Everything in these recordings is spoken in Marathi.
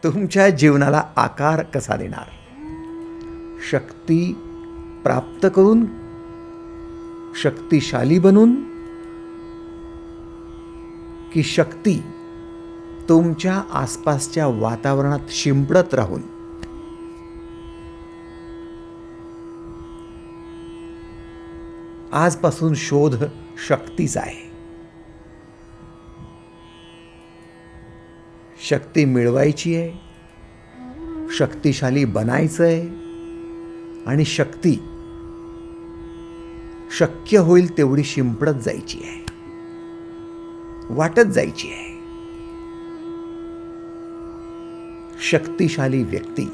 तुमच्या जीवनाला आकार कसा देणार? शक्ती प्राप्त करून, शक्तिशाली बनून, की शक्ती तुमच्या आसपासच्या वातावरणात शिंपडत राहून? आजपासून शोध शक्तीचा आहे. शक्ती मिळवायची आहे, शक्तिशाली बनायचं आहे आणि शक्ती शक्य होईल तेवढी शिंपडत जायची आहे, वाटत जायची आहे. शक्तिशाली व्यक्ती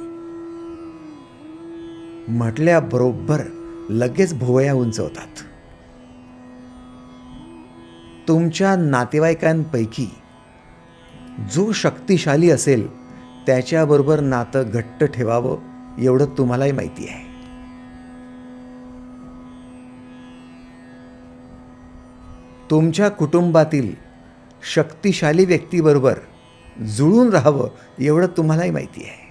म्हटल्याबरोबर लगेच भुवया उंचवतात. तुमच्या नातेवाईकांपैकी जो शक्तिशाली असेल त्याच्याबरोबर नातं घट्ट ठेवावं एवढं तुम्हालाही माहिती आहे. तुमच्या कुटुंबातील शक्तिशाली व्यक्तीबरोबर जुळून राहावं एवढं तुम्हालाही माहिती आहे.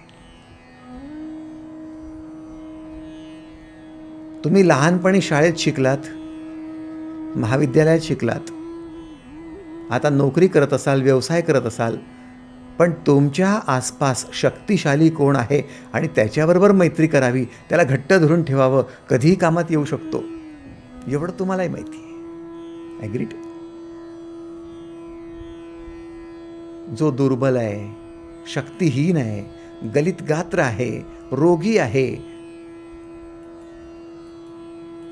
तुम्ही लहानपणी शाळेत शिकलात, महाविद्यालयात शिकलात, आता नोकरी करत असाल, व्यवसाय करत असाल, पण तुमच्या आसपास शक्तिशाली कोण आहे आणि त्याच्याबरोबर मैत्री करावी, त्याला घट्ट धरून ठेवावं, कधीही कामात येऊ शकतो एवढं तुम्हालाही माहिती आहे. ॲग्रीड? जो दुर्बल आहे, शक्तिहीन आहे, गलित गात्र आहे, रोगी आहे,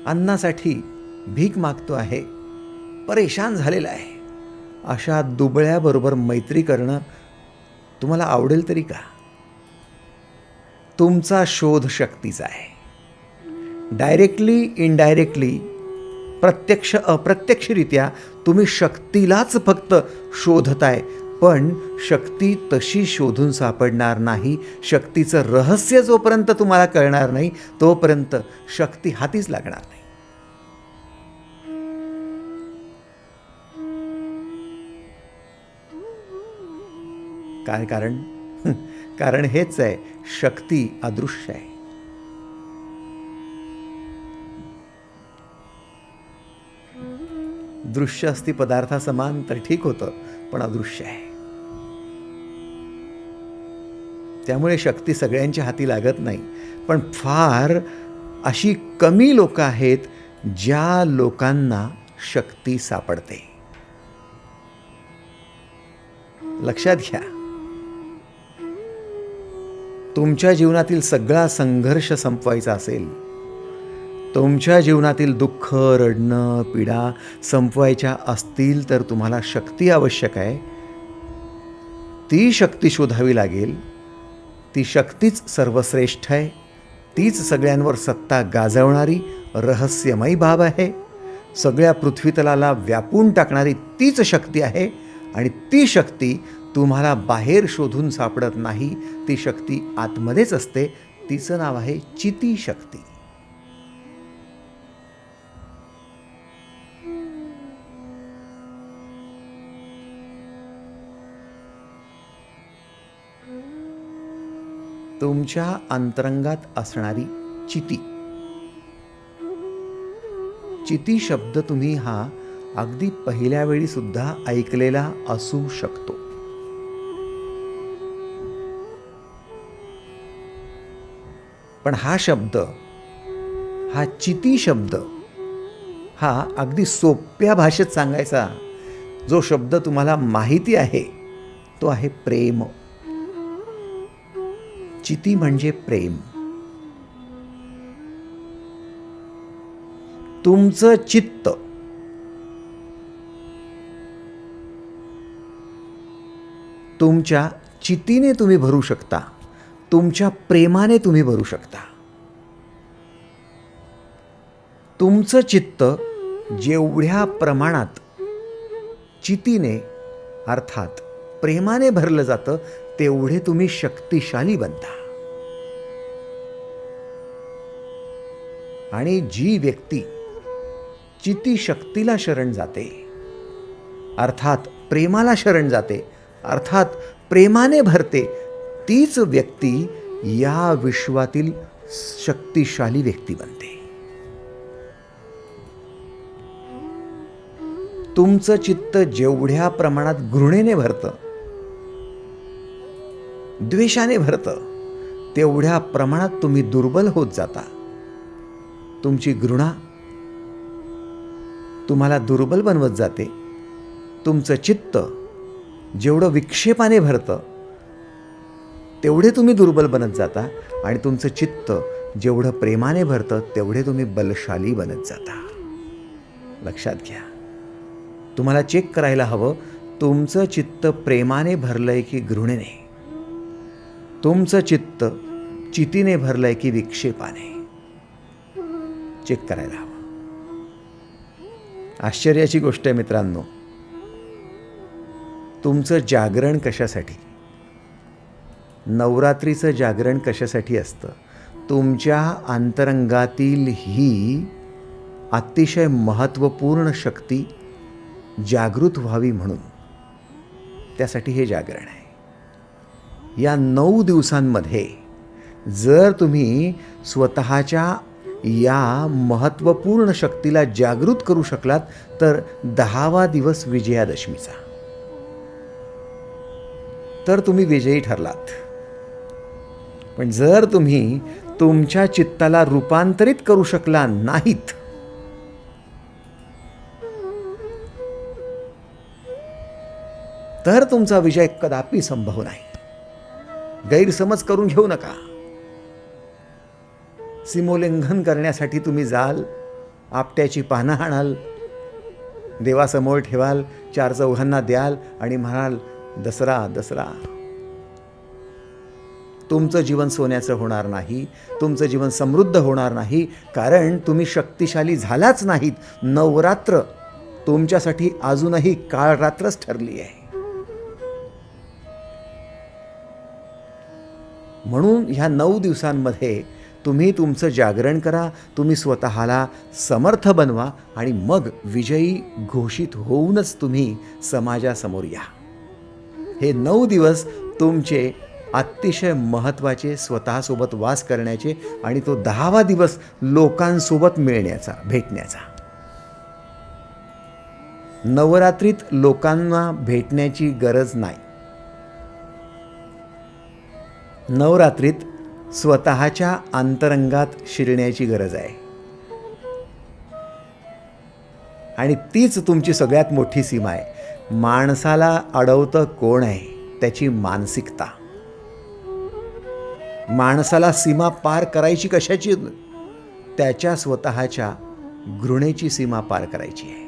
अन्नासाठी भीक मागतो आहे, परेशान झालेला आहे, अशा दुबळ्याबरोबर मैत्री करणं तुम्हाला आवडेल तरी का? तुमचा शोध शक्तीचा आहे. डायरेक्टली, इनडायरेक्टली, प्रत्यक्ष अप्रत्यक्षरित्या तुम्ही शक्तीलाच फक्त शोधताय, पण शक्ती तशी शोधून सापडणार नाही. शक्तीचं रहस्य जोपर्यंत तुम्हाला कळणार नाही तोपर्यंत शक्ती हातीच लागणार नाही. काय कारण? कारण हेच आहे, शक्ती अदृश्य आहे. दृश्य असती पदार्थासमान तर ठीक होतं, पण अदृश्य आहे. त्यामुळे शक्ती सगळ्यांच्या हाती लागत नाही, पण फार अशी कमी लोक आहेत ज्या लोकांना शक्ती सापडते. लक्षात घ्या, तुमच्या जीवनातील सगळा संघर्ष संपवायचा असेल, तुमच्या जीवनातील दुःख, रडणं, पीडा संपवायच्या असतील तर तुम्हाला शक्ती आवश्यक आहे. ती शक्ती शोधावी लागेल. ती शक्तीच सर्वश्रेष्ठ आहे. तीच सगळ्यांवर सत्ता गाजवणारी रहस्यमयी बाब आहे. सगळ्या पृथ्वीतलाला व्यापून टाकणारी तीच शक्ती आहे आणि ती शक्ती तुम्हाला बाहेर शोधून सापडत नाही. ती शक्ती आतमध्येच असते. तिचं नाव आहे चिती शक्ती. तुमच्या अंतरंगात असणारी चिती. चिती शब्द तुम्ही हा अगदी पहिल्या वेळी सुद्धा ऐकलेला असू शकतो. पण हा शब्द, हा चिती शब्द, हा अगदी सोप्या भाषेत सांगायचा जो शब्द तुम्हाला माहिती आहे तो आहे प्रेम. चिती म्हणजे प्रेम. तुमचं चित्त तुमच्या चितीने तुम्ही भरू शकता, तुमच्या प्रेमाने तुम्ही भरू शकता. तुमचं चित्त जेवढ्या प्रमाणात चितीने अर्थात प्रेमाने भरलं जातं तेवढे तुम्ही शक्तिशाली बनता. आणि जी व्यक्ती चिती शक्तीला शरण जाते, अर्थात प्रेमाला शरण जाते, अर्थात प्रेमाने भरते, तीच व्यक्ती या विश्वातील शक्तिशाली व्यक्ती बनते. तुमचं चित्त जेवढ्या प्रमाणात घृणेने भरतं, द्वेषाने भरतं, तेवढ्या प्रमाणात तुम्ही दुर्बल होत जाता. तुमची घृणा तुम्हाला दुर्बल बनवत जाते. तुमचं चित्त जेवढं विक्षेपाने भरतं तेवढे तुम्ही दुर्बल बनत जाता आणि तुमचं चित्त जेवढं प्रेमाने भरतं तेवढे तुम्ही बलशाली बनत जाता. लक्षात घ्या. तुम्हाला चेक करायला हवं, तुमचं चित्त प्रेमाने भरलंय की घृणेने, तुमचं चित्त चितीने भरलंय की विक्षेपाने. चेक करायला हवं. आश्चर्याची गोष्ट आहे मित्रांनो, तुमचं जागरण कशासाठी, नवरात्रीचं जागरण कशासाठी असतं? तुमच्या अंतरंगातील ही अतिशय महत्त्वपूर्ण शक्ती जागृत व्हावी म्हणून. त्यासाठी हे जागरण आहे. या 9 दिवसांमध्ये जर तुम्ही स्वतःच्या या महत्त्वपूर्ण शक्तीला जागृत करू शकलात तर 10वा दिवस विजयादशमीचा, तर तुम्ही विजयी ठरलात. पण जर तुम्ही तुमच्या चित्ताला रूपांतरित करू शकला नाहीत तर तुमचा विजय कदापि संभव नाही. गैरसमज करून घेऊ नका. सीमोल्लंघन करण्यासाठी तुम्ही जाल, आपट्याची पानं हाणाल, देवासमोर ठेवाल, 4 चौघांना द्याल आणि म्हणाल दसरा दसरा. तुमचं जीवन सोन्याचं होणार नाही, तुमचं जीवन समृद्ध होणार नाही, कारण तुम्ही शक्तिशाली झालाच नाहीत. नवरात्र तुमच्यासाठी अजूनही काळ रात्रच ठरली आहे. म्हणून ह्या 9 दिवसांमध्ये तुम्ही तुमचं जागरण करा, तुम्ही स्वतःला समर्थ बनवा आणि मग विजयी घोषित होऊनच तुम्ही समाजासमोर या. हे 9 दिवस तुमचे अतिशय महत्त्वाचे स्वतःसोबत वास करण्याचे आणि तो 10वा दिवस लोकांसोबत मिळण्याचा, भेटण्याचा. नवरात्रीत लोकांना भेटण्याची गरज नाही. नवरात्रीत स्वतःच्या अंतरंगात शिरण्याची गरज आहे. आणि तीच तुमची सगळ्यात मोठी सीमा आहे. माणसाला अडवतं कोण आहे? त्याची मानसिकता. माणसाला सीमा पार करायची कशाची? त्याच्या स्वतःच्या घृणेची सीमा पार करायची आहे.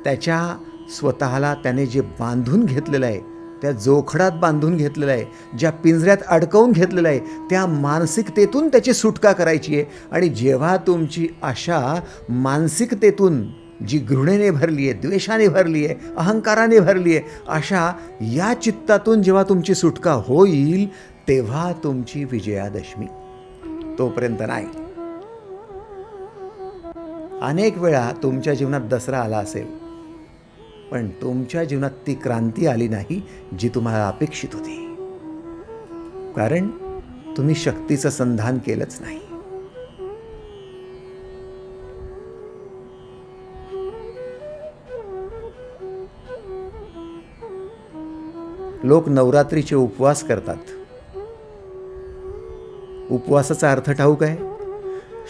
त्याच्या स्वतःला त्याने जे बांधून घेतलेलं आहे, त्या जोखडात बांधून घेतलेलं आहे, ज्या पिंजऱ्यात अडकवून घेतलेलं आहे, त्या मानसिकतेतून त्याची सुटका करायची आहे. आणि जेव्हा तुमची अशा मानसिकतेतून, जी घृणेने भरली आहे, द्वेषाने भरली आहे, अहंकाराने भरली आहे, अशा या चित्तातून जेव्हा तुमची सुटका होईल तेव्हा तुमची विजयादशमी. तोपर्यंत नाही. अनेक वेळा तुमच्या जीवनात दसरा आला असेल, पण तुमच्या जीवनात ती क्रांती आली नाही जी तुम्हाला अपेक्षित होती, कारण तुम्ही शक्तीचं संधान केलंच नाही. लोक नवरात्रीचे उपवास करतात. उपवासाचा अर्थ ठाऊक आहे?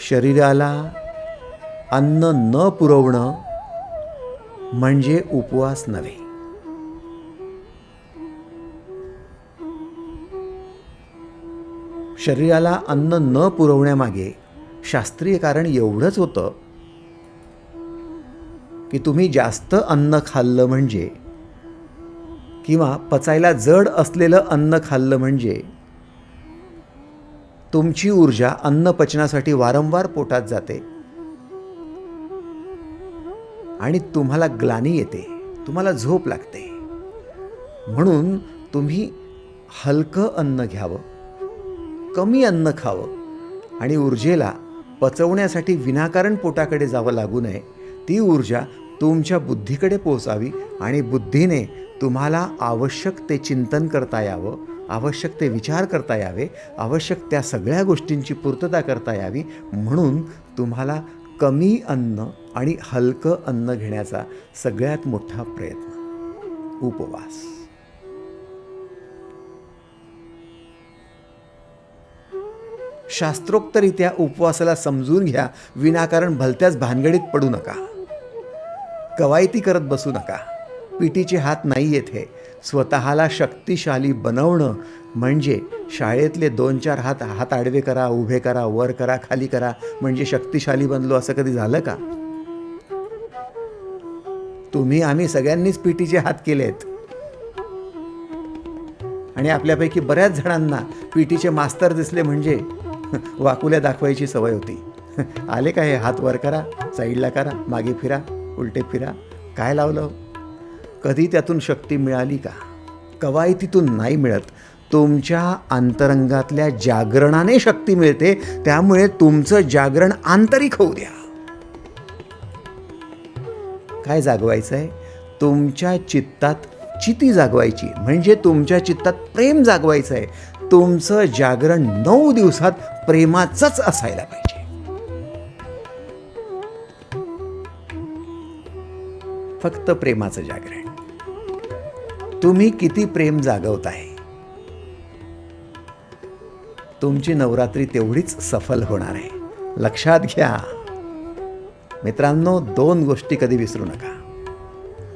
शरीराला अन्न न पुरवणं म्हणजे उपवास नव्हे. शरीराला अन्न न पुरवण्यामागे शास्त्रीय कारण एवढंच होतं की तुम्ही जास्त अन्न खाल्लं म्हणजे, किंवा पचायला जड असलेलं अन्न खाल्लं म्हणजे तुमची ऊर्जा अन्न पचनासाठी वारंवार पोटात जाते आणि तुम्हाला ग्लानी येते, तुम्हाला झोप लागते. म्हणून तुम्ही हलकं अन्न घ्यावं, कमी अन्न खावं आणि ऊर्जेला पचवण्यासाठी विनाकारण पोटाकडे जावं लागू नये. ती ऊर्जा तुमच्या बुद्धीकडे पोहोचावी आणि बुद्धीने तुम्हाला आवश्यक ते चिंतन करता यावं आवश्यक ते विचार करता यावे, आवश्यक त्या सगळ्या गोष्टींची पूर्तता करता यावी, म्हणून तुम्हाला कमी अन्न आणि हलकं अन्न घेण्याचा सगळ्यात मोठा प्रयत्न उपवास. शास्त्रोक्तरित्या उपवासाला समजून घ्या. विनाकारण भलत्याच भानगडीत पडू नका. कवायती करत बसू नका. पिटीचे हात नाही येथे. स्वतःला शक्तिशाली बनवणं म्हणजे शाळेतले 2-4 हात आडवे करा, उभे करा, वर करा, खाली करा म्हणजे शक्तिशाली बनलो असं कधी झालं का? तुम्ही आम्ही सगळ्यांनीच पिटीचे हात केलेत आणि आपल्यापैकी बऱ्याच जणांना पिटीचे मास्तर दिसले म्हणजे वाकुल्या दाखवायची सवय होती. आले का हे हात वर करा, साईडला करा, मागे फिरा, उलटे फिरा. काय लावलं? कधी त्यातून शक्ती मिळाली का? कवायतीतून नाही मिळत. तुमच्या अंतरंगातल्या जागरणाने शक्ती मिळते. त्यामुळे तुमचं जागरण आंतरिक होऊ द्या. काय जागवायचं आहे? तुमच्या चित्तात चिती जागवायची, म्हणजे तुमच्या चित्तात प्रेम जागवायचं आहे. तुमचं जागरण 9 दिवसात प्रेमाचंच असायला पाहिजे. फक्त प्रेमाचं जागरण. तुम्ही किती प्रेम जागवताय, तुमची नवरात्री तेवढीच सफल होणार आहे. लक्षात घ्या मित्रांनो, 2 गोष्टी कधी विसरू नका.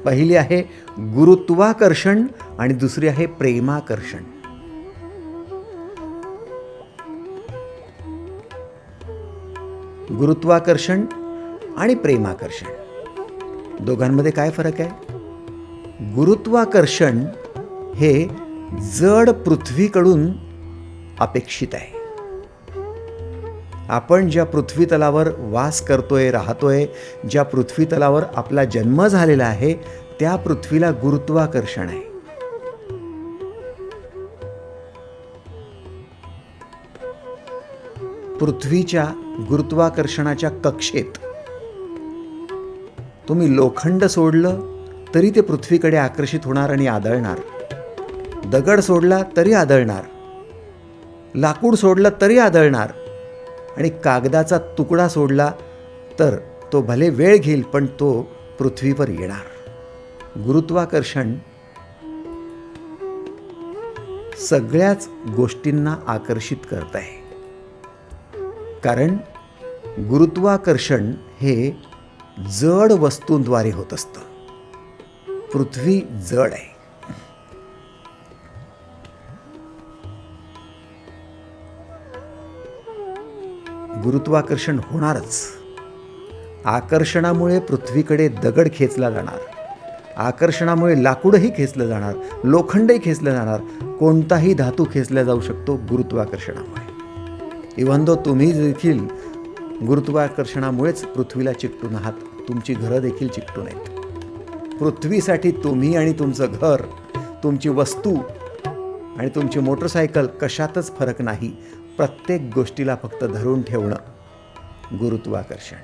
पहिली आहे गुरुत्वाकर्षण आणि दुसरी आहे प्रेमाकर्षण. गुरुत्वाकर्षण आणि प्रेमाकर्षण दोघांमध्ये काय फरक आहे? गुरुत्वाकर्षण हे जड पृथ्वीकडून अपेक्षित आहे. आपण ज्या पृथ्वी तलावर वास करतोय, राहतोय, ज्या पृथ्वी तलावर आपला जन्म झालेला आहे, त्या पृथ्वीला गुरुत्वाकर्षण आहे. पृथ्वीच्या गुरुत्वाकर्षणाच्या कक्षेत तुम्ही लोखंड सोडलं तरी ते पृथ्वीकडे आकर्षित होणार आणि आदळणार. दगड सोडला तरी आदळणार, लाकूड सोडलं तरी आदळणार आणि कागदाचा तुकडा सोडला तर तो भले वेळ घेईल पण तो पृथ्वीवर येणार. गुरुत्वाकर्षण सगळ्याच गोष्टींना आकर्षित करत आहे, कारण गुरुत्वाकर्षण हे जड वस्तूंद्वारे होत असतं. पृथ्वी जड आहे. गुरुत्वाकर्षण होणारच. आकर्षणामुळे पृथ्वीकडे दगड खेचला जाणार, आकर्षणामुळे लाकूडही खेचलं जाणार, लोखंडही खेचलं जाणार. कोणताही धातू खेचला जाऊ शकतो गुरुत्वाकर्षणामुळे. इव्हन दो तुम्ही देखील गुरुत्वाकर्षणामुळेच पृथ्वीला चिकटून आहात. तुमची घरं देखील चिकटून आहेत. पृथ्वीसाठी तुम्ही आणि तुमचं घर, तुमची वस्तू आणि तुमची मोटरसायकल कशातच फरक नाही. प्रत्येक गोष्टीला फक्त धरून ठेवणं गुरुत्वाकर्षण.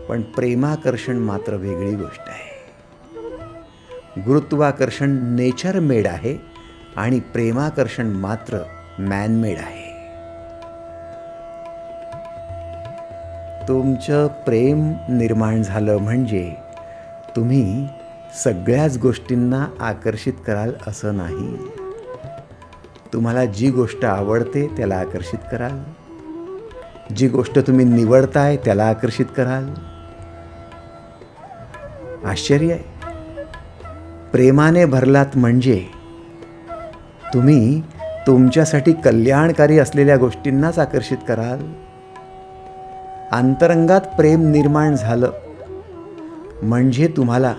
पण प्रेमाकर्षण मात्र वेगळी गोष्ट आहे. गुरुत्वाकर्षण नेचर मेड आहे आणि प्रेमाकर्षण मात्र मॅन मेड आहे. तुमचं प्रेम निर्माण झालं म्हणजे तुम्ही सगळ्याच गोष्टींना आकर्षित कराल असं नाही. तुम्हाला जी गोष्ट आवडते त्याला आकर्षित कराल, जी गोष्ट तुम्ही निवडताय त्याला आकर्षित कराल. आश्चर्य आहे. प्रेमाने भरलात म्हणजे तुम्ही तुमच्यासाठी कल्याणकारी असलेल्या गोष्टींनाच आकर्षित कराल. अंतरंगात प्रेम निर्माण झालं म्हणजे तुम्हाला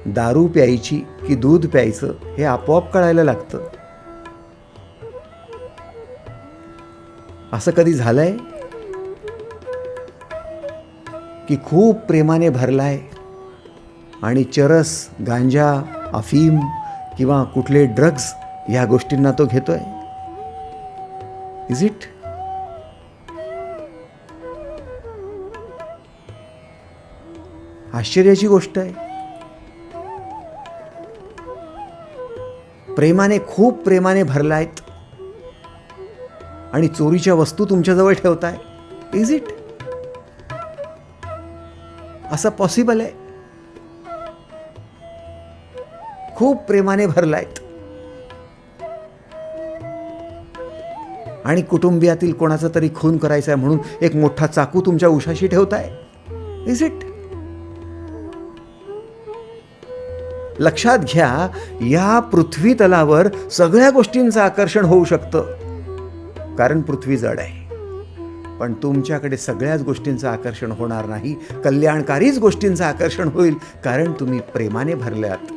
दारू प्यायची की दूध प्यायचं हे आपोआप कळायला लागतं. असं कधी झालंय की खूप प्रेमाने भरलाय आणि चरस, गांजा, अफीम किंवा कुठले ड्रग्ज ह्या गोष्टींना तो घेतोय? Is it? आश्चर्याची गोष्ट आहे. प्रेमाने, खूप प्रेमाने भरलायत आणि चोरीच्या वस्तू तुमच्याजवळ ठेवताय. Is it? असं पॉसिबल आहे? खूप प्रेमाने भरलायत आणि कुटुंबियातील कोणाचा तरी खून करायचा आहे म्हणून एक मोठा चाकू तुमच्या उशाशी ठेवताय. Is it? लक्षात घ्या, या पृथ्वी तलावर सगळ्या गोष्टींचं आकर्षण होऊ शकतं, कारण पृथ्वी जड आहे. पण तुमच्याकडे सगळ्याच गोष्टींचं आकर्षण होणार नाही, कल्याणकारीच गोष्टींचं आकर्षण होईल, कारण तुम्ही प्रेमाने भरल्यात.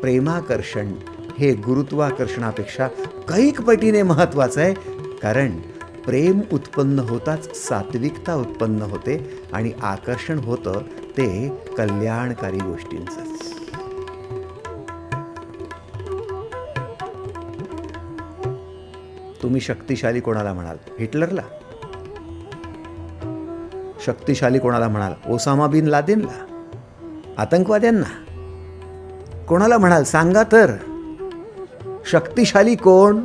प्रेमाकर्षण हे गुरुत्वाकर्षणापेक्षा कैक पटीने महत्वाचं आहे, कारण प्रेम उत्पन्न होताच सात्विकता उत्पन्न होते आणि आकर्षण होतं ते कल्याणकारी गोष्टींचंच. तुम्ही शक्तिशाली कोणाला म्हणाल? हिटलरला? शक्तिशाली कोणाला म्हणाल? ओसामा बिन लादेनला? आतंकवाद्यांना? कोणाला म्हणाल? सांगा तर. शक्तिशाली कोण?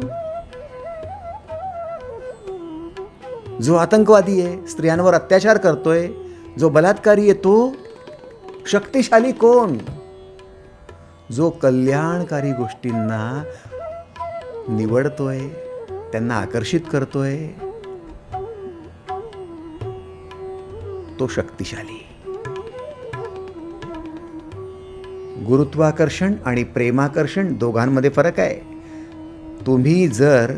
जो आतंकवादी आहे, स्त्रियांवर अत्याचार करतोय, जो बलात्कारी आहे, तो शक्तिशाली कोण? जो कल्याणकारी गोष्टींना निवडतोय, त्यांना आकर्षित करतोय, तो शक्तिशाली. गुरुत्वाकर्षण आणि प्रेमाकर्षण दोघांमध्ये फरक आहे. तुम्ही जर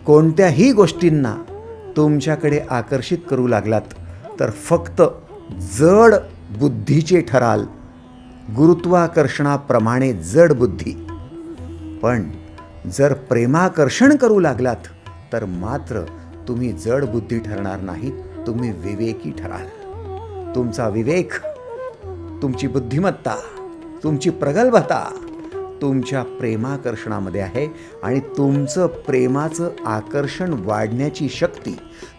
कोणत्याही गोष्टींना तुमच्याकडे आकर्षित करू लागलात तर फक्त जड बुद्धीचे ठराल, गुरुत्वाकर्षणाप्रमाणे जड बुद्धी. पण जर प्रेमाकर्षण करू लागलात तर मात्र तुम्ही जड बुद्धी ठरणार नाही, तुम्ही विवेकी ठराल. तुमचा विवेक, तुमची बुद्धिमत्ता, तुमची प्रगल्भता तुमच्या प्रेमाकर्षणामध्ये आहे आणि तुमचं प्रेमाचं आकर्षण वाढण्याची शक्ती,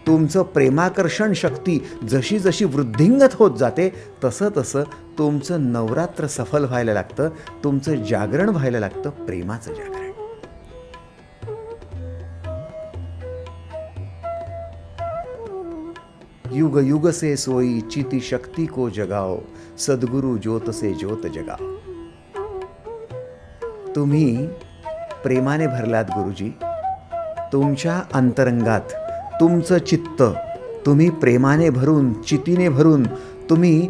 तुमचं प्रेमाकर्षण शक्ती जशी जशी वृद्धिंगत होत जाते तसं तसं तुमचं नवरात्र सफल व्हायला लागतं, तुमचं जागरण व्हायला लागतं, प्रेमाचं जागरण. युग युग से सोई चिति शक्ति को जगाओ, सद्गुरु ज्योत से ज्योत जगाओ. तुम्ही प्रेमाने भरलात गुरुजी. तुमच्या अंतरंगात तुमचं चित्त तुम्ही प्रेमाने भरून, चितीने भरून तुम्ही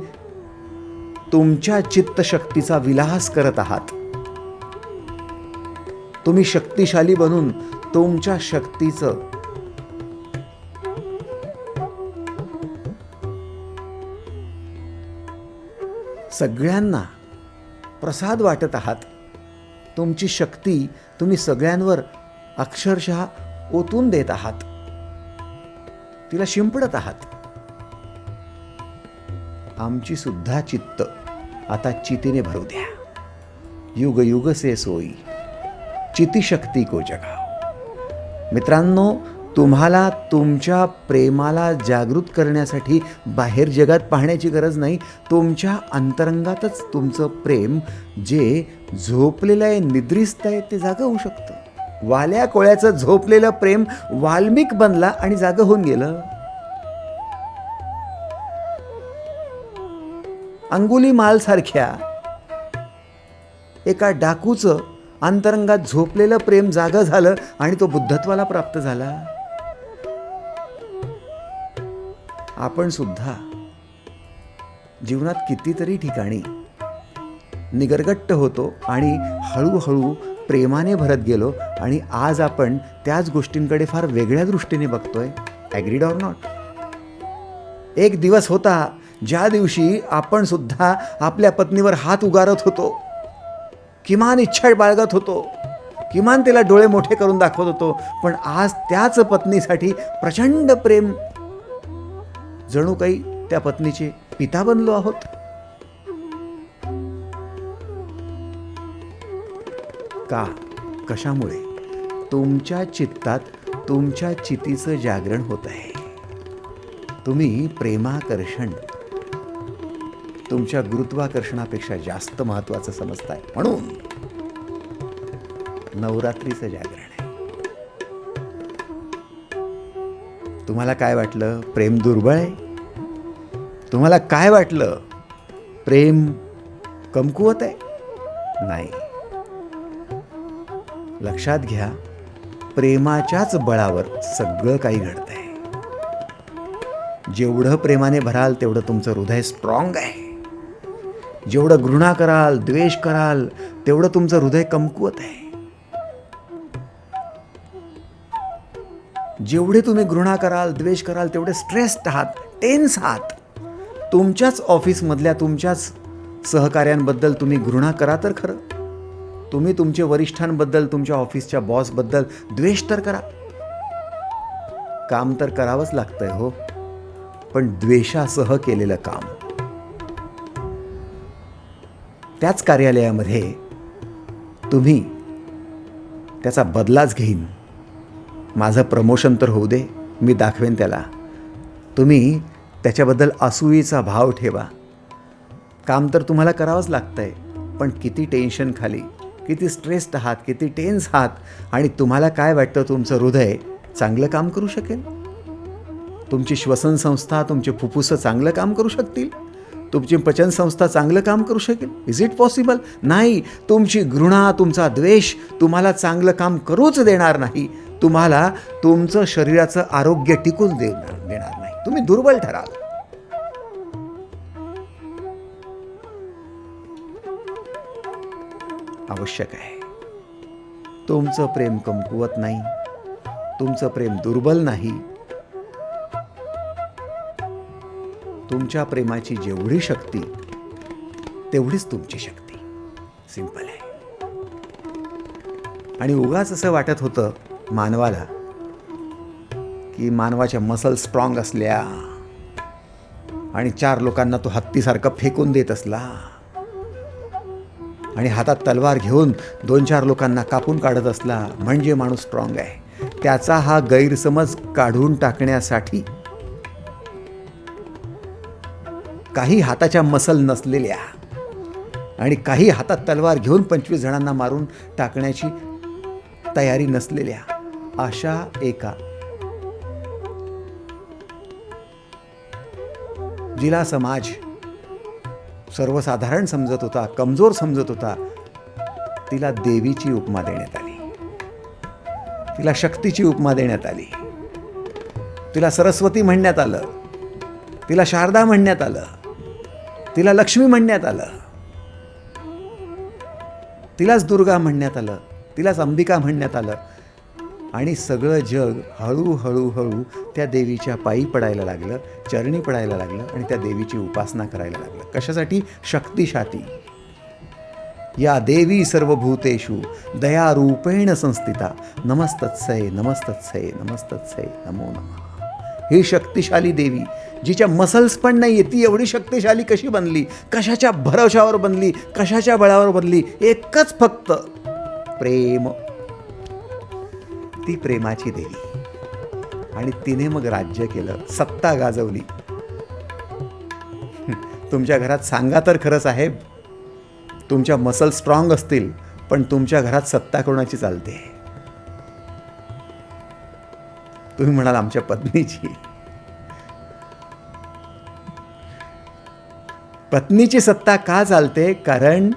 तुमच्या चित्तशक्तीचा विलास करत आहात. तुम्ही शक्तिशाली बनून तुमच्या शक्तीचं सगळ्यांना प्रसाद वाटत आहात. तुमची शक्ती तुम्ही सगळ्यांवर अक्षरशः ओतून देत आहात, तिला शिंपडत आहात. आमची सुद्धा चित्त आता चितीने भरू द्या. युग युग से सोई चिती शक्ती को जगाओ. मित्रांनो, तुम्हाला तुमच्या प्रेमाला जागृत करण्यासाठी बाहेर जगात पाहण्याची गरज नाही. तुमच्या अंतरंगातच तुमचं प्रेम जे झोपलेलं आहे, निद्रिस्त आहे, ते जागं होऊ शकतं. वाल्या कोळ्याचं झोपलेलं प्रेम वाल्मिक बनला आणि जागं होऊन गेलं. अंगुलीमाल सारख्या एका डाकूचं अंतरंगात झोपलेलं प्रेम जागं झालं आणि तो बुद्धत्वाला प्राप्त झाला. आपण सुद्धा जीवनात कितीतरी ठिकाणी निगरगट्ट होतो आणि हळूहळू प्रेमाने भरत गेलो आणि आज आपण त्याच गोष्टींकडे फार वेगळ्या दृष्टीने बघतोय. Agreed or not? एक दिवस होता ज्या दिवशी आपण सुद्धा आपल्या पत्नीवर हात उगारत होतो, किमान इच्छा बाळगत होतो, किमान तिला डोळे मोठे करून दाखवत होतो. पण आज त्याच पत्नीसाठी प्रचंड प्रेम, जणू काही त्या पत्नीचे पिता बनलो आहोत. का? कशामुळे? तुमच्या चित्तात तुमच्या चितीचं जागरण होत आहे. तुम्ही प्रेमाकर्षण तुमच्या गुरुत्वाकर्षणापेक्षा जास्त महत्त्वाचं समजताय. म्हणून नवरात्रीचं जागरण आहे. तुम्हाला काय वाटलं? प्रेम दुर्बळ आहे? तुम्हाला काय वाटलं? प्रेम कमकुवत आहे? नाही. लक्षात घ्या, प्रेमाच्याच बळावर सगळं काही घडतंय. जेवढं प्रेमाने भराल तेवढं तुमचं हृदय स्ट्रॉंग आहे. जेवढं घृणा कराल, द्वेष कराल, तेवढं तुमचं हृदय कमकुवत आहे. जेवढे तुम्ही घृणा कराल, द्वेष कराल, तेवढे स्ट्रेस्ड आहात, टेन्स आहात. तुमच्याच ऑफिसमधल्या तुमच्याच सहकाऱ्यांबद्दल तुम्ही घृणा करा तर खरं. तुम्ही तुमच्या वरिष्ठांबद्दल, तुमच्या ऑफिसच्या बॉसबद्दल द्वेष तर करा. काम तर करावंच लागतंय हो, पण द्वेषासह केलेलं काम. त्याच कार्यालयामध्ये तुम्ही त्याचा बदलाच घेईन. माझं प्रमोशन तर होऊ दे, मी दाखवेन त्याला. तुम्ही त्याच्याबद्दल असूयेचा भाव ठेवा. काम तर तुम्हाला करावंच लागतंय, पण किती टेन्शन खाली, किती स्ट्रेस्ड आहात, किती टेन्स आहात. आणि तुम्हाला काय वाटतं, तुमचं हृदय चांगलं काम करू शकेल? तुमची श्वसन संस्था, तुमचे फुफ्फुसं चांगलं काम करू शकतील? तुमची पचनसंस्था चांगलं काम करू शकेल? Is it possible? नाही. तुमची घृणा, तुमचा द्वेष तुम्हाला चांगलं काम करूच देणार नाही. तुम्हाला तुमचं शरीराचं आरोग्य टिकून देणार नाही. तुम्ही दुर्बल ठराल. आवश्यक आहे, तुमचं प्रेम कमकुवत नाही, तुमचं प्रेम दुर्बल नाही. तुमच्या प्रेमाची जेवढी शक्ती तेवढीच तुमची शक्ती. सिंपल आहे. आणि उगाच असं वाटत होतं मानवाला की मानवाच्या मसल स्ट्रॉंग असल्या आणि 4 लोकांना तो हत्तीसारखं फेकून देत असला आणि हातात तलवार घेऊन 2-4 लोकांना कापून काढत असला म्हणजे माणूस स्ट्रॉंग आहे. त्याचा हा गैरसमज काढून टाकण्यासाठी काही हाताच्या मसल नसलेल्या आणि काही हातात तलवार घेऊन 25 जणांना मारून टाकण्याची तयारी नसलेल्या अशा एका, जिला समाज सर्वसाधारण समजत होता, कमजोर समजत होता, तिला देवीची उपमा देण्यात आली. तिला शक्तीची उपमा देण्यात आली. तिला सरस्वती म्हणण्यात आलं. तिला शारदा म्हणण्यात आलं. तिला लक्ष्मी म्हणण्यात आलं. तिलाच दुर्गा म्हणण्यात आलं. तिलाच अंबिका म्हणण्यात आलं. आणि सगळं जग हळूहळू त्या देवीच्या पायी पडायला लागलं, चरणी पडायला लागलं आणि त्या देवीची उपासना करायला लागलं. कशासाठी? शक्तिशाती. या देवी सर्वभूतेषु दयारूपेण संस्थिता नमस्तत्सै नमस्तत्सै नमस्तत्सै नमो नमः. ही शक्तिशाली देवी, जिच्या मसल्स पण नाही आहे, ती एवढी शक्तिशाली कशी बनली? कशाच्या भरवशावर बनली? कशाच्या बळावर बनली? एकच फक्त प्रेम. ती प्रेमाची देवी. आणि तिने मग राज्य केलं, सत्ता गाजवली. तुमच्या घरात सांगा तर खरं साहेब, तुमच्या मसल स्ट्रॉंग असतील, पण तुमच्या घरात सत्ता कोणाची चालते? तुम्ही म्हणाल आमच्या पत्नीची. पत्नीची सत्ता का चालते? कारण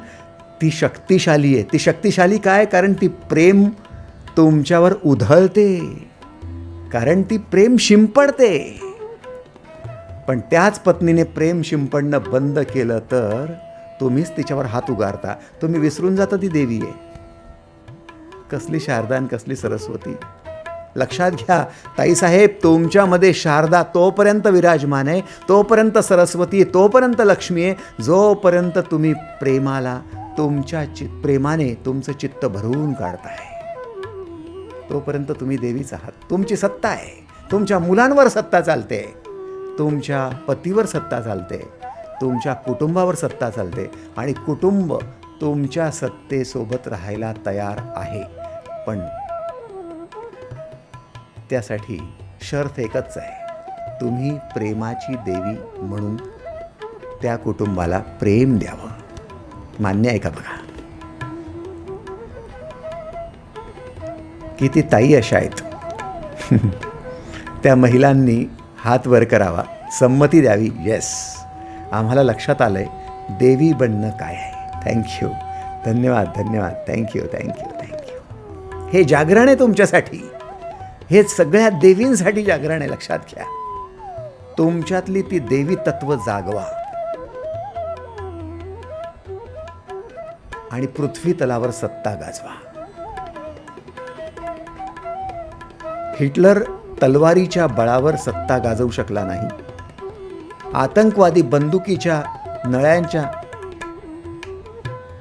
ती शक्तिशाली आहे. ती शक्तिशाली काय? कारण ती प्रेम तुमच्यावर उधळते, कारण ती प्रेम शिंपडते. पण त्याच पत्नीने प्रेम शिंपडणं बंद केलं तर तुम्हीच तिच्यावर हात उगारता. तुम्ही विसरून जाता ती देवी आहे. कसली शारदा आणि कसली सरस्वती. लक्षात घ्या ताईसाहेब, तुमच्यामध्ये शारदा तोपर्यंत विराजमान आहे, तोपर्यंत सरस्वती, तोपर्यंत लक्ष्मी आहे, जोपर्यंत तुम्ही प्रेमाला तुमच्या प्रेमाने तुमचं चित्त भरून काढताय, तोपर्यंत तुम्ही देवीच आहात. तुमची सत्ता आहे. तुमच्या मुलांवर सत्ता चालते, तुमच्या पतीवर सत्ता चालते, तुमच्या कुटुंबावर सत्ता चालते आणि कुटुंब तुमच्या सत्तेसोबत राहायला तयार आहे. पण त्यासाठी शर्त एकच आहे, तुम्ही प्रेमाची देवी म्हणून त्या कुटुंबाला प्रेम द्यावं. मान्य आहे का बघा? किती ताई अशा आहेत त्या महिलांनी हात वर करावा, संमती द्यावी. येस, आम्हाला लक्षात आलंय देवी बनणं काय आहे. थँक्यू, धन्यवाद धन्यवाद, थँक्यू थँक्यू थँक्यू. हे जागरण आहे तुमच्यासाठी, हे सगळ्या देवींसाठी जागरण आहे. लक्षात घ्या, तुमच्यातली ती देवी तत्व जागवा आणि पृथ्वी तलावर सत्ता गाजवा. हिटलर तलवारीच्या बळावर सत्ता गाजवू शकला नाही. आतंकवादी बंदुकीच्या नळ्यांच्या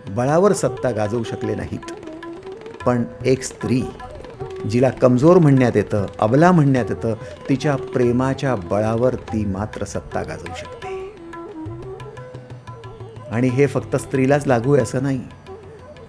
बळावर सत्ता गाजवू शकले नाहीत. पण एक स्त्री, जिला कमजोर म्हणण्यात येतं, अबला म्हणण्यात येतं, तिच्या प्रेमाच्या बळावर ती मात्र सत्ता गाजवू शकते. आणि हे फक्त स्त्रीलाच लागू आहे असं नाही.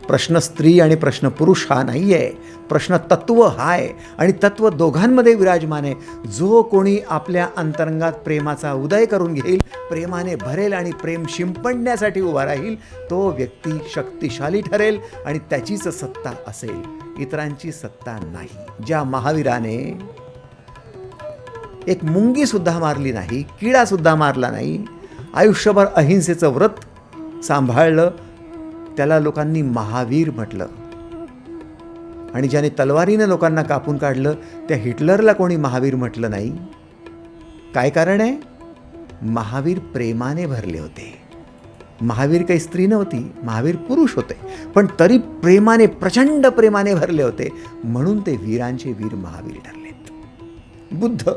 प्रश्न स्त्री आणि प्रश्न पुरुष हा नाही आहे. प्रश्न तत्व हा आहे, आणि तत्व दोघांमध्ये विराजमान आहे. जो कोणी आपल्या अंतरंगात प्रेमाचा उदय करून घेईल, प्रेमाने भरेल आणि प्रेम शिंपडण्यासाठी उभा राहील, तो व्यक्ती शक्तिशाली ठरेल आणि त्याचीच सत्ता असेल, इतरांची सत्ता नाही. ज्या महावीराने एक मुंगी सुद्धा मारली नाही, किडा सुद्धा मारला नाही, आयुष्यभर अहिंसेचं व्रत सांभाळलं, त्याला लोकांनी महावीर म्हटलं. आणि ज्याने तलवारीने लोकांना कापून काढलं, त्या हिटलरला कोणी महावीर म्हटलं नाही. काय कारण आहे? महावीर प्रेमाने भरले होते. महावीर काही स्त्री नव्हती, महावीर पुरुष होते, पण तरी प्रेमाने, प्रचंड प्रेमाने भरले होते, म्हणून ते वीरांचे वीर महावीर ठरलेत. बुद्ध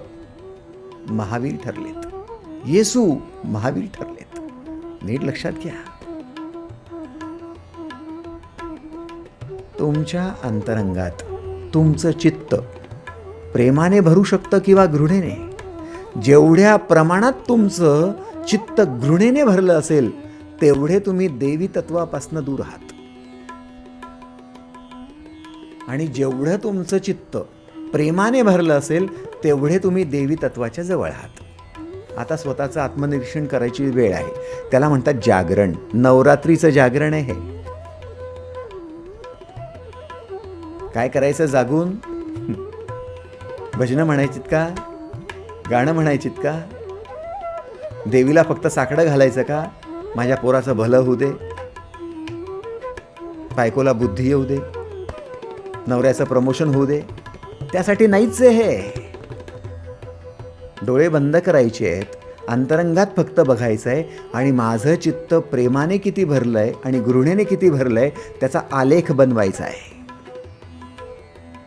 महावीर ठरलेत, येशू महावीर ठरलेत. नीट लक्षात घ्या. तुमच्या अंतरंगात तुमचं चित्त प्रेमाने भरू शकतं किंवा घृणेने. जेवढ्या प्रमाणात तुमचं चित्त घृणेने भरलं असेल, तेवढे तुम्ही देवी तत्वापासून दूर आहात. आणि जेवढं तुमचं चित्त प्रेमाने भरलं असेल, तेवढे तुम्ही देवी तत्वाच्या जवळ आहात. आता स्वतःचं आत्मनिरीक्षण करायची वेळ आहे. त्याला म्हणतात जागरण. नवरात्रीचं जागरण आहे हे. काय करायचं जागून? भजनं म्हणायचीत का? गाणं म्हणायचीत का? देवीला फक्त साकडं घालायचं का? माझ्या पोराचं भलं होऊ दे, बायकोला बुद्धी येऊ दे, नवऱ्याचं प्रमोशन होऊ दे, त्यासाठी नाहीच आहे हे. डोळे बंद करायचे आहेत, अंतरंगात फक्त बघायचं आहे, आणि माझं चित्त प्रेमाने किती भरलंय आणि घृणेने किती भरलंय त्याचा आलेख बनवायचा आहे.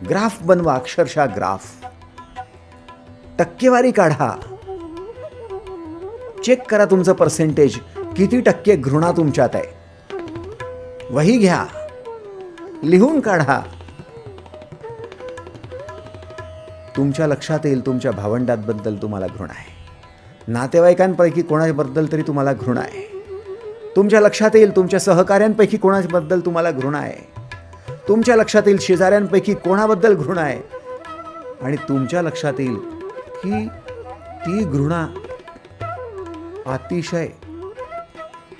ग्राफ बनवा, अक्षरशः ग्राफ. टक्केवारी काढा, चेक करा तुमचं पर्सेंटेज, किती टक्के घृणा तुमच्यात आहे. वही घ्या, लिहून काढा. तुमच्या लक्षात येईल तुमच्या भावंडांबद्दल तुम्हाला घृणा आहे, नातेवाईकांपैकी कोणाबद्दल तरी तुम्हाला घृणा आहे. तुमच्या लक्षात येईल तुमच्या सहकाऱ्यांपैकी कोणाबद्दल तुम्हाला घृणा आहे. तुमच्या लक्षात येईल शेजाऱ्यांपैकी कोणाबद्दल घृणा आहे. आणि तुमच्या लक्षात येईल की ती घृणा अतिशय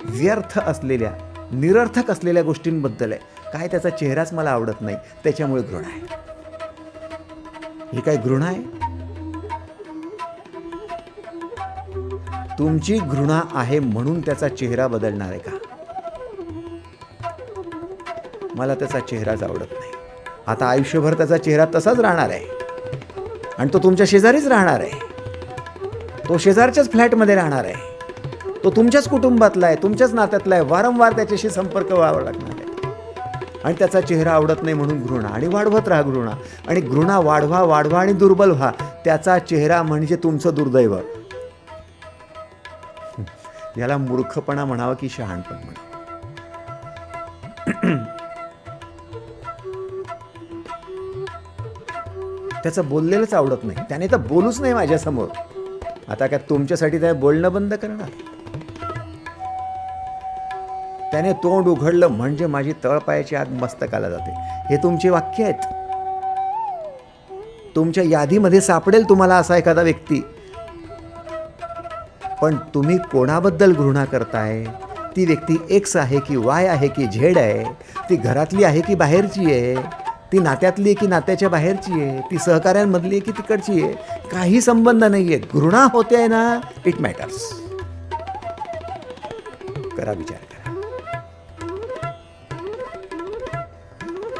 व्यर्थ असलेल्या, निरर्थक असलेल्या गोष्टींबद्दल आहे. काय त्याचा चेहराच मला आवडत नाही, त्याच्यामुळे घृणा आहे. ही काय घृणा आहे? तुमची घृणा आहे म्हणून त्याचा चेहरा बदलणार आहे का? मला त्याचा चेहराच आवडत नाही. आता आयुष्यभर त्याचा चेहरा तसाच राहणार आहे, आणि तो तुमच्या शेजारीच राहणार आहे, तो शेजारच्याच फ्लॅटमध्ये राहणार आहे, तो तुमच्याच कुटुंबातला आहे, तुमच्याच नात्यातला आहे. वारंवार त्याच्याशी संपर्क व्हावा लागणार आहे. आणि त्याचा चेहरा आवडत नाही म्हणून घृणा, आणि वाढवत राहा घृणा, आणि घृणा वाढवा वाढवा आणि दुर्बल व्हा. त्याचा चेहरा म्हणजे तुमचं दुर्दैव. याला मूर्खपणा म्हणावं की शहाणपण म्हणावं. त्याचं बोललेलंच आवडत नाही, त्याने तर बोलूच नाही माझ्यासमोर. आता काय तुमच्यासाठी त्या बोलणं बंद करणार? त्याने तोंड उघडलं म्हणजे माझी तळपायाची आग मस्तकाला जाते. हे तुमचे वाक्य आहेत. तुमच्या यादीमध्ये सापडेल तुम्हाला असा एखादा व्यक्ती, पण तुम्ही कोणाबद्दल घृणा करताय? ती व्यक्ती एक्स आहे की वाय आहे की झेड आहे? ती घरातली आहे की बाहेरची आहे? ती नात्यातली आहे की नात्याच्या बाहेरची आहे? ती सहकाऱ्यांमधली आहे की तिकडची आहे? काही संबंध नाही आहे. घृणा होते आहे ना, इट मॅटर्स. करा विचार करा.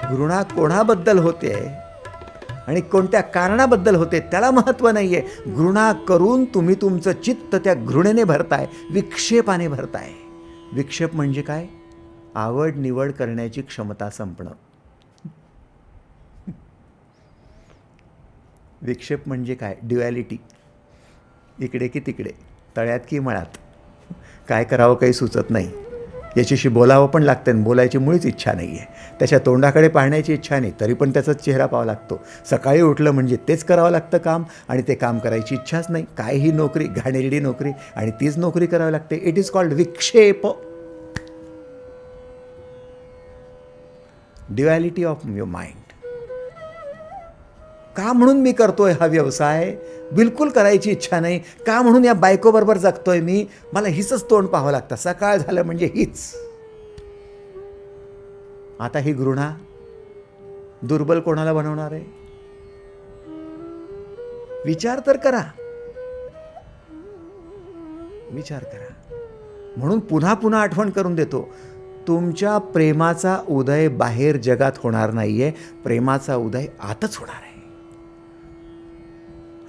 घृणा कोणाबद्दल होते आणि कोणत्या कारणाबद्दल होते त्याला महत्त्व नाही आहे. घृणा करून तुम्ही तुमचं चित्त त्या घृणेने भरताय, विक्षेपाने भरताय. विक्षेप म्हणजे काय? आवड निवड करण्याची क्षमता संपणं. विक्षेप म्हणजे काय? ड्युॲलिटी. इकडे की तिकडे, तळ्यात की मळात. काय करावं काही सुचत नाही. याच्याशी बोलावं पण लागतं आणि बोलायची मुळीच इच्छा नाही आहे. त्याच्या तोंडाकडे पाहण्याची इच्छा नाही, तरी पण त्याचाच चेहरा पाहावा लागतो. सकाळी उठलं म्हणजे तेच करावं लागतं काम, आणि ते काम करायची इच्छाच नाही. काय ही नोकरी, घाणेरडी नोकरी, आणि तीच नोकरी करावी लागते. इट इज कॉल्ड विक्षेप. Duality of your mind. का म्हणून मी करतोय हा व्यवसाय? बिलकुल करायची इच्छा नाही. का म्हणून या बायकोबरोबर जगतोय मी? मला हिचंच तोंड पाहावं लागतं. सकाळ झालं म्हणजे हीच. आता ही घृणा दुर्बल कोणाला बनवणार आहे? विचार तर करा. विचार करा. म्हणून पुन्हा पुन्हा आठवण करून देतो, तुमच्या प्रेमाचा उदय बाहेर जगात होणार नाहीये. प्रेमाचा उदय आतच होणार आहे.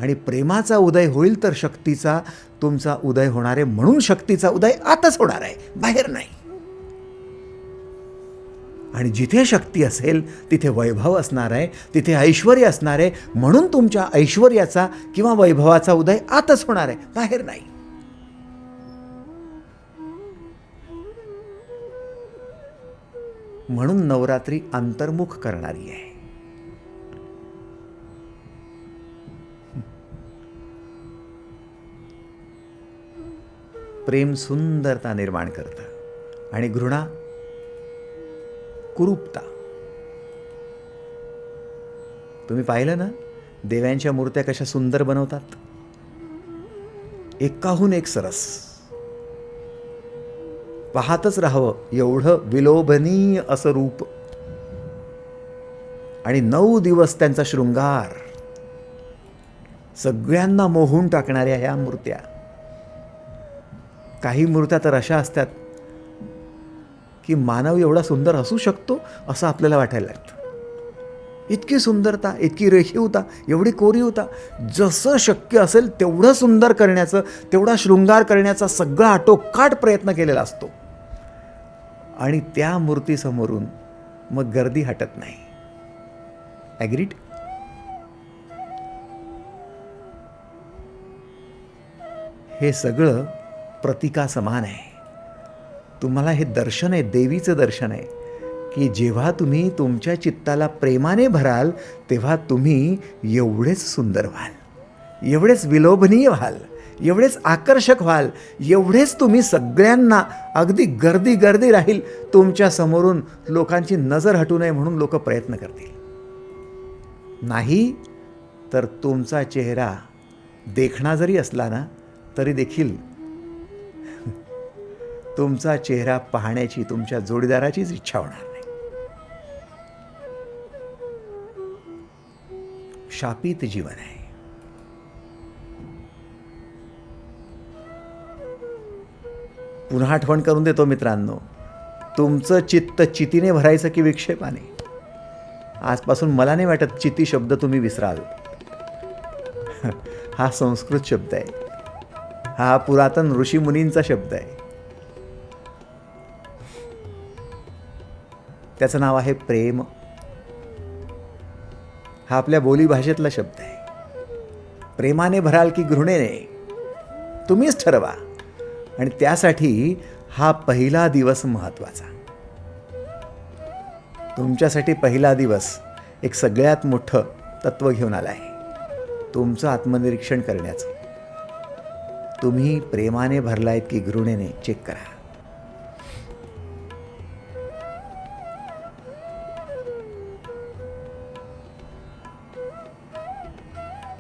आणि प्रेमाचा उदय होईल तर शक्तीचा तुमचा उदय होणार आहे. म्हणून शक्तीचा उदय आतच होणार आहे, बाहेर नाही. आणि जिथे शक्ती असेल तिथे वैभव असणार आहे, तिथे ऐश्वर्य असणार आहे. म्हणून तुमच्या ऐश्वर्याचा किंवा वैभवाचा उदय आतच होणार आहे, बाहेर नाही. म्हणून नवरात्री अंतर्मुख करणारी आहे. प्रेम सुंदरता निर्माण करतं आणि घृणा कुरूपता. तुम्ही पाहिलं ना, देव्यांच्या मूर्त्या कशा सुंदर बनवतात, एकाहून एक सरस. पाहतच राहावं एवढं विलोभनीय असं रूप. आणि 9 दिवस त्यांचा शृंगार. सगळ्यांना मोहून टाकणाऱ्या ह्या मूर्त्या. काही मूर्त्या तर अशा असतात की मानव एवढा सुंदर असू शकतो असं आपल्याला वाटायला लागतं. इतकी सुंदरता, इतकी रेखीवता, एवढी कोरीवता. जसं शक्य असेल तेवढं सुंदर करण्याचं, तेवढा शृंगार करण्याचा सगळा आटोकाट प्रयत्न केलेला असतो. आणि त्या मूर्तीसमोरून मग गर्दी हटत नाही. ॲग्रीड? हे सगळं प्रतीका समान आहे. तुम्हाला हे दर्शन आहे, देवीचं दर्शन आहे, की जेव्हा तुम्ही तुमच्या चित्ताला प्रेमाने भराल तेव्हा तुम्ही एवढेच सुंदर व्हाल, एवढेच विलोभनीय व्हाल, एवढेच आकर्षक व्हाल, एवढेच तुम्ही सगळ्यांना, अगदी गर्दी गर्दी राहील तुमच्या समोरून, लोकांची नजर हटू नये म्हणून लोक प्रयत्न करतील. नाही तर तुमचा चेहरा देखणा जरी असला ना तरी देखील तुमचा चेहरा पाहण्याची तुमच्या जोडीदाराचीच इच्छा होणार नाही. शापित जीवन आहे. पुन्हा आठवण करून देतो मित्रांनो, तुमचं चित्त चितीने भरायचं की विक्षेपाने? आजपासून मला नाही वाटत चिती शब्द तुम्ही विसराल. हा संस्कृत शब्द आहे. हा पुरातन ऋषीमुनींचा शब्द आहे. त्याचं नाव आहे प्रेम. हा आपल्या बोलीभाषेतला शब्द आहे. प्रेमाने भराल की घृणेने, तुम्हीच ठरवा. आणि त्यासाठी हा पहिला दिवस महत्त्वाचा. तुमच्यासाठी पहिला दिवस एक सगळ्यात मोठं तत्त्व घेऊन आला आहे, तुमचं आत्मनिरीक्षण करण्याचं. तुम्ही प्रेमाने भरलायत की घृणेने, चेक करा.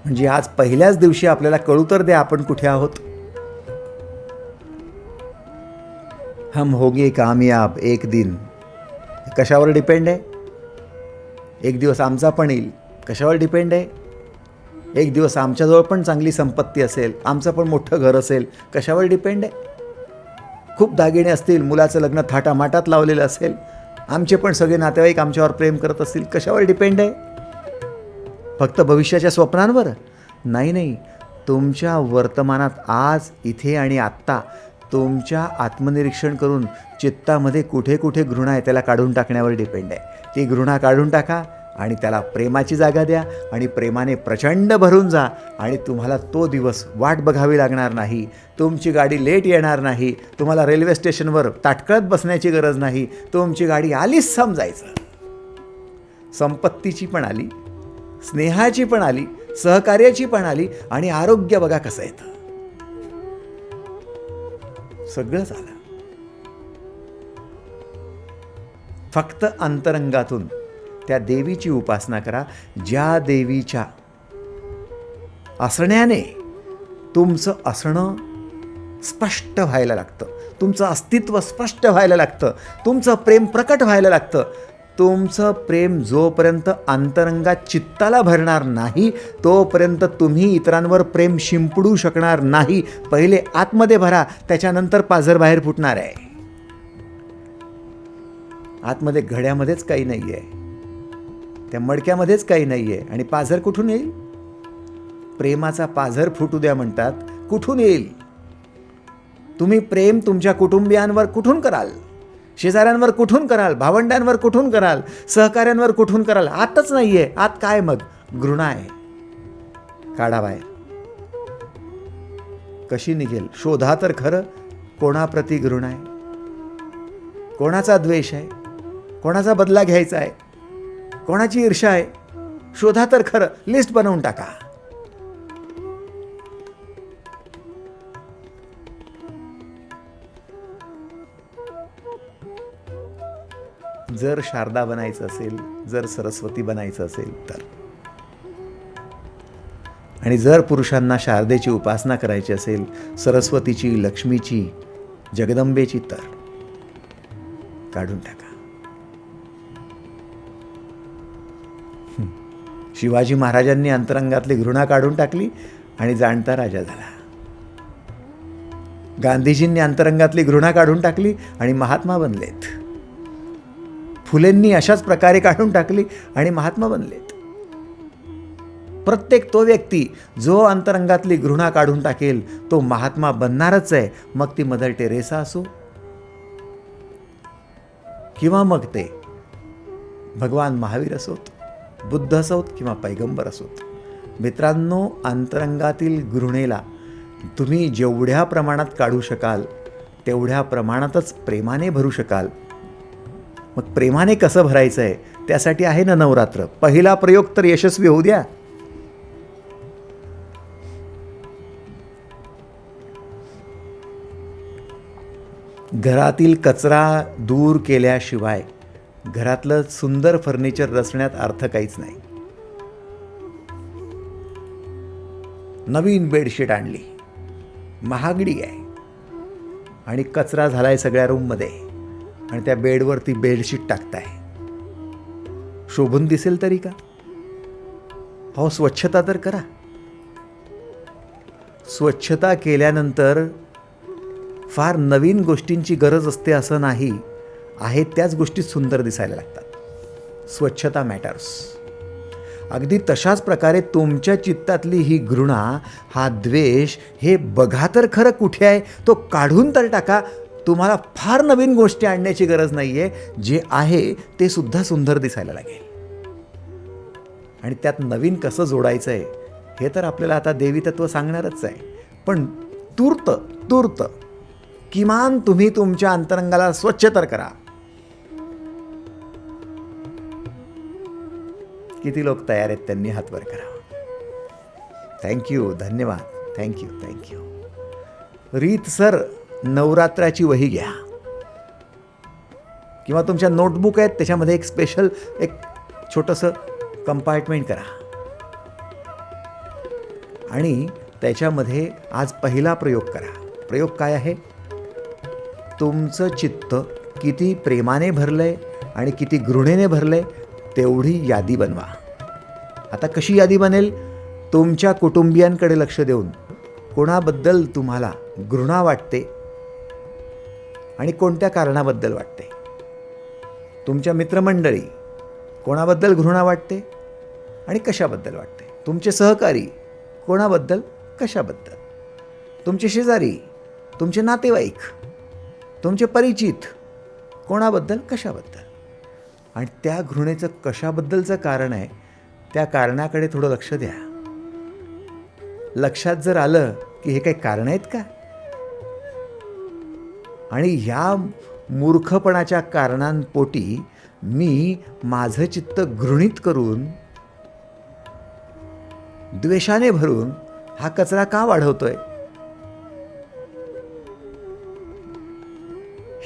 म्हणजे आज पहिल्याच दिवशी आपल्याला कळू तर द्या आपण कुठे आहोत. हम होंगे कामयाब एक दिन. कशावर डिपेंड आहे? एक दिवस आमचा पण येईल. कशावर डिपेंड आहे? एक दिवस आमच्याजवळ पण चांगली संपत्ती असेल, आमचं पण मोठं घर असेल. कशावर डिपेंड आहे? खूप दागिने असतील, मुलाचं लग्न थाटामाटात लावलेलं असेल, आमचे पण सगळे नातेवाईक आमच्यावर प्रेम करत असतील. कशावर डिपेंड आहे? फक्त भविष्याच्या स्वप्नांवर? नाही. तुमच्या वर्तमानात आज, इथे आणि आत्ता तुमच्या आत्मनिरीक्षण करून चित्तामध्ये कुठे कुठे घृणा आहे त्याला काढून टाकण्यावर डिपेंड आहे. ती घृणा काढून टाका आणि त्याला प्रेमाची जागा द्या आणि प्रेमाने प्रचंड भरून जा आणि तुम्हाला तो दिवस वाट बघावी लागणार नाही. तुमची गाडी लेट येणार नाही. तुम्हाला रेल्वे स्टेशनवर ताटकळत बसण्याची गरज नाही. तुमची गाडी आलीच समजायचं. संपत्तीची पण आली, स्नेहाची पण आली, सहकार्याची पण आली आणि आरोग्य बघा कसं येतं. सगळंच आलं. फक्त अंतरंगातून त्या देवीची उपासना करा, ज्या देवीच्या असण्याने तुमचं असणं स्पष्ट व्हायला लागतं, तुमचं अस्तित्व स्पष्ट व्हायला लागतं, तुमचं प्रेम प्रकट व्हायला लागतं. तुमचं प्रेम जोपर्यंत अंतरंगात चित्ताला भरणार नाही तोपर्यंत तुम्ही इतरांवर प्रेम शिंपडू शकणार नाही. पहिले आतमध्ये भरा, त्याच्यानंतर पाझर बाहेर फुटणार आहे. आतमध्ये घड्यामध्येच काही नाही आहे, त्या मडक्यामध्येच काही नाही आहे आणि पाझर कुठून येईल? प्रेमाचा पाझर फुटू द्या म्हणतात, कुठून येईल? तुम्ही प्रेम तुमच्या कुटुंबियांवर कुठून कराल? शेजाऱ्यांवर कुठून कराल? भावंडांवर कुठून कराल? सहकाऱ्यांवर कुठून कराल? आतच नाही आहे. आत काय मग? घृणा आहे. काढा बाहेर. कशी निघेल? शोधा तर खरं, कोणाप्रती घृणा आहे, कोणाचा द्वेष आहे, कोणाचा बदला घ्यायचा आहे, कोणाची ईर्ष्या आहे. शोधा तर खरं, लिस्ट बनवून टाका. जर शारदा बनायचं असेल, जर सरस्वती बनायचं असेल तर, आणि जर पुरुषांना शारदेची उपासना करायची असेल, सरस्वतीची, लक्ष्मीची, जगदंबेची, तर काढून टाका. शिवाजी महाराजांनी अंतरंगातली घृणा काढून टाकली आणि जाणता राजा झाला. गांधीजींनी अंतरंगातली घृणा काढून टाकली आणि महात्मा बनलेत. फुलेंनी अशाच प्रकारे काढून टाकली आणि महात्मा बनलेत. प्रत्येक तो व्यक्ती जो अंतरंगातली घृणा काढून टाकेल तो महात्मा बनणारच आहे. मग ती मदर टेरेसा असो किंवा मग ते भगवान महावीर असोत, बुद्ध असोत किंवा पैगंबर असोत. मित्रांनो, अंतरंगातील घृणेला तुम्ही जेवढ्या प्रमाणात काढू शकाल तेवढ्या प्रमाणातच प्रेमाने भरू शकाल. मग प्रेमाने कसं भरायचं आहे त्यासाठी आहे ना नवरात्र. पहिला प्रयोग तर यशस्वी होऊ द्या. घरातील कचरा दूर केल्याशिवाय घरातलं सुंदर फर्निचर रचण्यात अर्थ काहीच नाही. नवीन बेडशीट आणली, महागडी आहे आणि कचरा झालाय सगळ्या रूममध्ये आणि त्या बेडवरती बेडशीट टाकताय. शोभून दिसेल तरी का? हो, स्वच्छता तर करा. स्वच्छता केल्यानंतर फार नवीन गोष्टींची गरज असते असं नाही. आहेत त्याच गोष्टी सुंदर दिसायला लागतात. स्वच्छता मॅटर्स. अगदी तशाच प्रकारे तुमच्या चित्तातली ही घृणा, हा द्वेष, हे बघा तर खरं कुठे आहे, तो काढून तर टाका. तुम्हाला फार नवीन गोष्टी आणण्याची गरज नाही आहे. जे आहे ते सुद्धा सुंदर दिसायला लागेल. आणि त्यात नवीन कसं जोडायचं आहे हे तर आपल्याला आता देवी तत्व सांगणारच आहे. पण तूर्त किमान तुम्ही तुमच्या अंतरंगाला स्वच्छ तर करा. किती लोक तयार आहेत त्यांनी हात वर करा. थँक्यू, धन्यवाद. थँक्यू. रीतसर नवरात्राची वही घ्या किंवा तुमच्या नोटबुक आहेत त्याच्यामध्ये एक स्पेशल एक छोटंसं कंपार्टमेंट करा आणि त्याच्यामध्ये आज पहिला प्रयोग करा. प्रयोग काय आहे? तुमचं चित्त किती प्रेमाने भरलंय आणि किती घृणेने भरलंय तेवढी यादी बनवा. आता कशी यादी बनेल? तुमच्या कुटुंबियांकडे लक्ष देऊन कोणाबद्दल तुम्हाला घृणा वाटते आणि कोणत्या कारणाबद्दल वाटते. तुमच्या मित्रमंडळी कोणाबद्दल घृणा वाटते आणि कशाबद्दल वाटते. तुमचे सहकारी कोणाबद्दल कशाबद्दल. तुमचे शेजारी, तुमचे नातेवाईक, तुमचे परिचित कोणाबद्दल कशाबद्दल. आणि त्या घृणेचं कशाबद्दलचं कारण आहे त्या कारणाकडे थोडं लक्ष द्या. लक्षात जर आलं की हे काही कारण आहेत का आणि ह्या मूर्खपणाच्या कारणांपोटी मी माझं चित्त घृणित करून द्वेषाने भरून हा कचरा का वाढवतोय.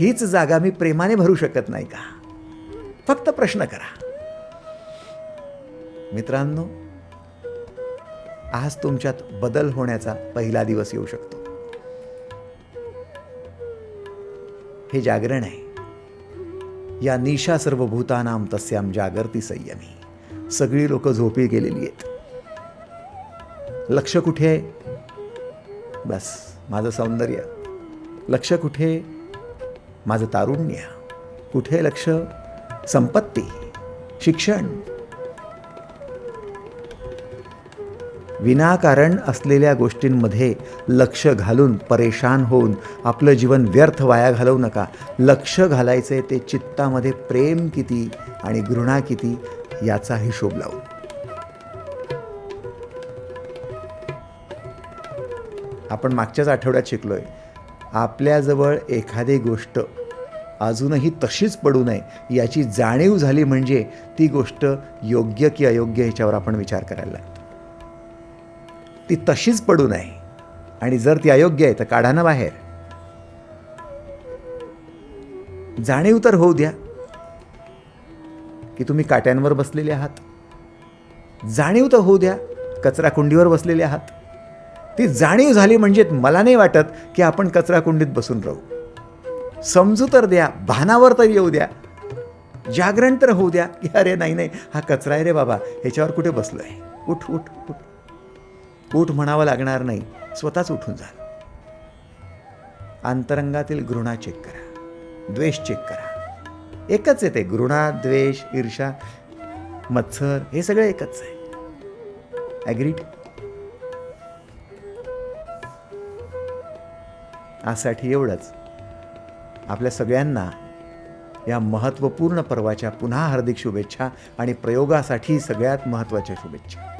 हीच जागा मी प्रेमाने भरू शकत नाही का. फक्त प्रश्न करा. मित्रांनो, आज तुमच्यात बदल होण्याचा पहिला दिवस येऊ शकतो. हे जागरण आहे. या निशा सर्वभूतानां तस्यां जागर्ति संयमी. सगळी लोक झोपी गेलेली आहेत. लक्ष कुठे आहे? बस माझं सौंदर्य. लक्ष कुठे? माझं तारुण्य. कुठे लक्ष? संपत्ती, शिक्षण. विनाकारण असलेल्या गोष्टींमध्ये लक्ष घालून परेशान होऊन आपलं जीवन व्यर्थ वाया घालवू नका. लक्ष घालायचे ते चित्तामध्ये प्रेम किती आणि घृणा किती याचा हिशोब लावून. आपण मागच्याच आठवड्यात शिकलोय, आपल्याजवळ एखादी गोष्ट अजूनही तशीच पडू नये याची जाणीव झाली म्हणजे ती गोष्ट योग्य की अयोग्य ह्याच्यावर आपण विचार करायला लागतो. ती तशीच पडू नये आणि जर ती अयोग्य आहे तर काढा ना बाहेर. जाणीव तर होऊ द्या की तुम्ही काट्यांवर बसलेले आहात. जाणीव तर होऊ द्या कचरा कुंडीवर बसलेले आहात. ती जाणीव झाली म्हणजे मला नाही वाटत की आपण कचरा कुंडीत बसून राहू. समजू तर द्या, भानावर तर येऊ द्या, जागरण तर होऊ द्या की अरे नाही हा कचरा आहे रे बाबा, ह्याच्यावर कुठे बसलोय. उठ उठ उठ उठ म्हणावं लागणार नाही, स्वतःच उठून जा. अंतरंगातील घृणा चेक करा, द्वेष चेक करा. एकच आहे ते. घृणा, द्वेष, ईर्ष्या, मत्सर हे सगळं एकच आहे. ॲग्रीड? आजसाठी एवढंच. आपल्या सगळ्यांना या महत्त्वपूर्ण पर्वाच्या पुन्हा हार्दिक शुभेच्छा आणि प्रयोगासाठी सगळ्यात महत्त्वाच्या शुभेच्छा.